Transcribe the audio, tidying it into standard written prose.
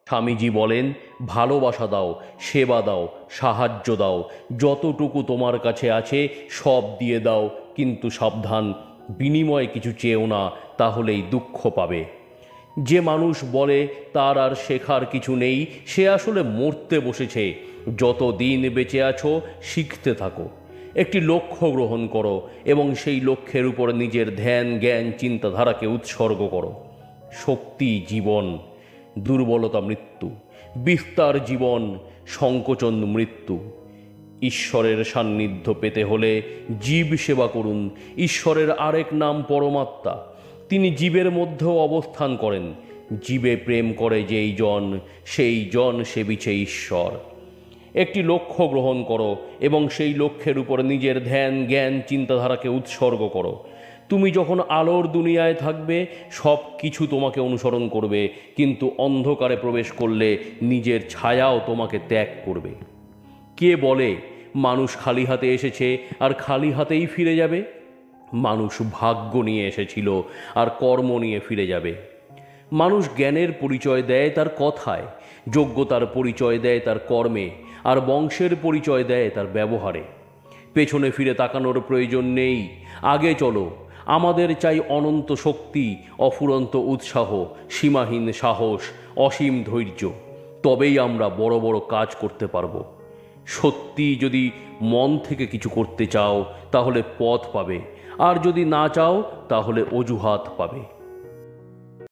স্বামীজি বলেন, ভালোবাসা দাও, সেবা দাও, সাহায্য দাও, যতটুকু তোমার কাছে আছে সব দিয়ে দাও, কিন্তু সাবধান, বিনিময়ে কিছু চেও না, তাহলেই দুঃখ পাবে। যে মানুষ বলে তার আর শেখার কিছু নেই, সে আসলে মরতে বসেছে। যত দিন বেঁচে আছো শিখতে থাকো। একটি লক্ষ্য গ্রহণ করো এবং সেই লক্ষ্যের উপর নিজের ধ্যান, জ্ঞান, চিন্তাধারাকে উৎসর্গ করো। শক্তি জীবন, দুর্বলতা মৃত্যু, বিস্তার জীবন, সংকোচন মৃত্যু। ঈশ্বরের সান্নিধ্য পেতে হলে জীব সেবা করুন। ঈশ্বরের আরেক নাম পরমাত্মা। তিনি জীবের মধ্যেও অবস্থান করেন। জীবে প্রেম করে যেই জন, সেই জন সেবিছে ঈশ্বর। একটি লক্ষ্য গ্রহণ করো এবং সেই লক্ষ্যের উপর নিজের ধ্যান, জ্ঞান, চিন্তাধারাকে উৎসর্গ করো। তুমি যখন আলোর দুনিয়ায় থাকবে সব কিছু তোমাকে অনুসরণ করবে, কিন্তু অন্ধকারে প্রবেশ করলে নিজের ছায়াও তোমাকে ত্যাগ করবে। কে বলে মানুষ খালি হাতে এসেছে আর খালি হাতেই ফিরে যাবে? মানুষ ভাগ্য নিয়ে এসেছিল আর কর্ম নিয়ে ফিরে যাবে। মানুষ জ্ঞানের পরিচয় দেয় তার কথায়, যোগ্যতার পরিচয় দেয় তার কর্মে, আর বংশের পরিচয় দেয় তার ব্যবহারে। পেছনে ফিরে তাকানোর প্রয়োজন নেই, আগে চলো। আমাদের চাই অনন্ত শক্তি, অফুরন্ত উৎসাহ, সীমাহীন সাহস, অসীম ধৈর্য। তবেই আমরা বড় বড় কাজ করতে পারবো। সত্যি যদি মন থেকে কিছু করতে চাও তাহলে পথ পাবে, আর যদি না চাও তাহলে অজুহাত পাবে।